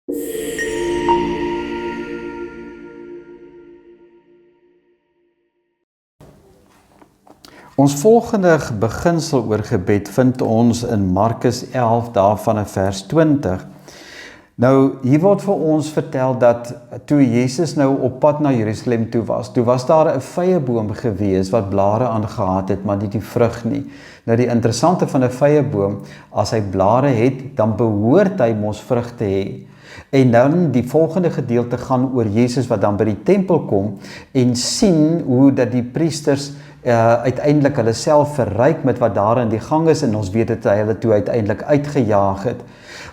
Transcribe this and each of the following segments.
Ons volgende beginsel oor gebed vind ons in Markus 11 daarvan in vers 20. Nou, hier word vir ons vertel dat toe Jesus nou op pad na Jerusalem toe was daar 'n vyeboom gewees wat blare aangehad het, maar nie die vrug nie. Nou die interessante van 'n vyeboom, as hy blare het, dan behoort hy mos vrug te hê. En dan die volgende gedeelte gaan oor Jesus wat dan by die tempel kom en sien hoe dat die priesters uiteindelik hulle self verryk met wat daar in die gang is, en ons weet dat hy hulle toe uiteindelik uitgejaag het.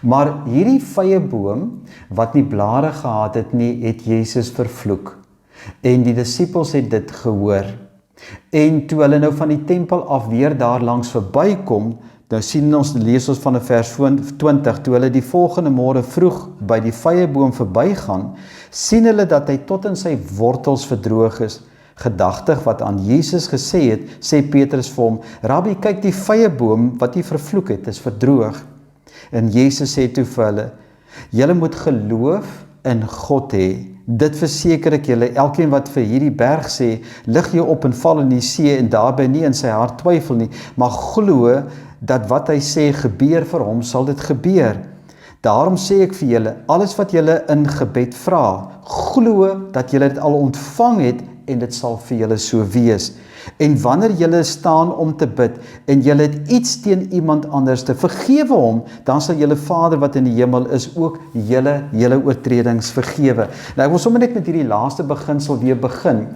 Maar hierdie vyeboom wat nie blare gehad het nie, het Jesus vervloek. En die disippels het dit gehoor. En toe hulle nou van die tempel af weer daar langs verbykom, nou sien ons, lees ons van vers 20, toe hulle die volgende môre vroeg by die vyeboom verbygaan, sien hulle dat hy tot in sy wortels verdroog is. Gedagtig wat aan Jesus gesê het, sê Petrus vir hom, Rabbi, kyk, die vyeboom wat jy vervloek het, is verdroog. En Jesus sê toe vir hulle, julle moet geloof in God hê. Dit verseker ek julle, elkeen wat vir hierdie berg sê, lig jou op en val in die see, en daarbey nie in sy hart twyfel nie, maar glo dat wat hy sê gebeur vir hom, sal dit gebeur. Daarom sê ek vir julle, alles wat julle in gebed vra, glo dat julle dit al ontvang het, en dit sal vir julle so wees. En wanneer julle staan om te bid, en julle het iets teen iemand anders te vergewe hom, dan sal julle Vader wat in die hemel is ook julle oortredings vergewe. Nou ek wil sommer net met hierdie laaste beginsel weer begin.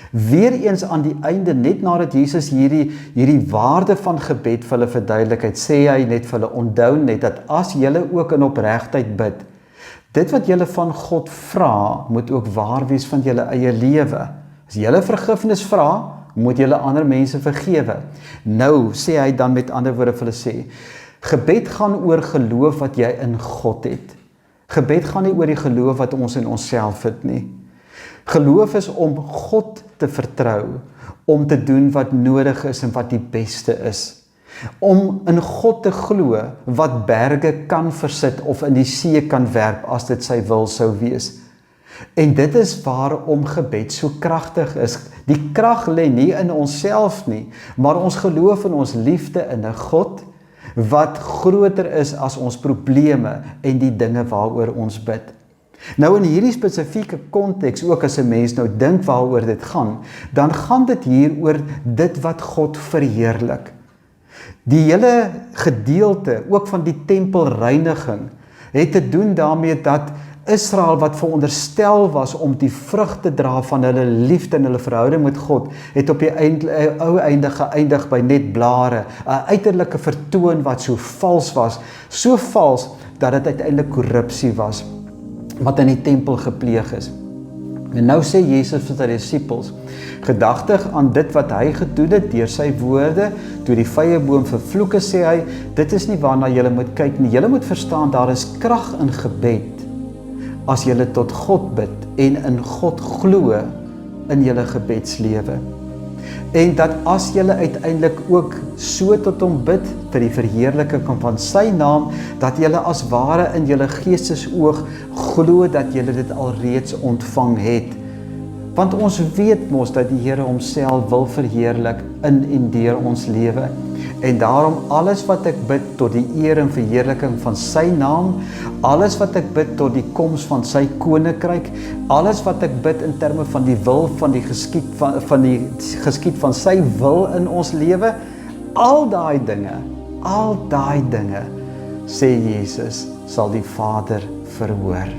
Weereens aan die einde, net nadat Jesus hierdie waarde van gebed vir hulle verduidelik het, sê hy net vir hulle, onthou net dat as julle ook in opregtheid bid, dit wat julle van God vra, moet ook waar wees van julle eie lewe. As julle vergifnis vra, moet julle ander mense vergewe. Nou sê hy dan met ander woorde vir hulle sê, gebed gaan oor geloof wat jy in God het. Gebed gaan nie oor die geloof wat ons in onsself het nie. Geloof is om God te vertrou, om te doen wat nodig is en wat die beste is. Om in God te glo wat berge kan versit of in die see kan werp as dit sy wil sou wees. En dit is waarom gebed so kragtig is. Die krag lê nie in onsself nie, maar ons geloof in ons liefde in 'n God wat groter is as ons probleme en die dinge waaroor ons bid. Nou in hierdie spesifieke konteks, ook as 'n mens nou dink waaroor dit gaan, dan gaan dit hier oor dit wat God verheerlik. Die hele gedeelte, ook van die tempelreiniging, het te doen daarmee dat Israel wat veronderstel was om die vrug te dra van hulle liefde en hulle verhouding met God, het op die ou einde geëindig by net blare, 'n uiterlike vertoon wat so vals was, so vals dat dit uiteindelik korrupsie was, wat in die tempel gepleeg is. En nou sê Jesus vir sy disippels, gedagtig aan dit wat hy gedoen het deur sy woorde, toe die vyeboom vervloek is, sê hy, dit is nie waarna julle moet kyk nie, julle moet verstaan, daar is krag in gebed, as julle tot God bid en in God glo in julle gebedslewe. En dat as julle uiteindelik ook so tot hom bid vir die verheerliking van sy naam, dat julle as ware in julle geestesoog glo dat julle dit alreeds ontvang het. Want ons weet mos dat die Here homself wil verheerlik in en deur ons lewe. En daarom alles wat ek bid tot die eer en verheerliking van sy naam, alles wat ek bid tot die koms van sy koninkryk, alles wat ek bid in terme van die wil van die geskied van sy wil in ons lewe, al daai dinge, sê Jesus, sal die Vader verhoor.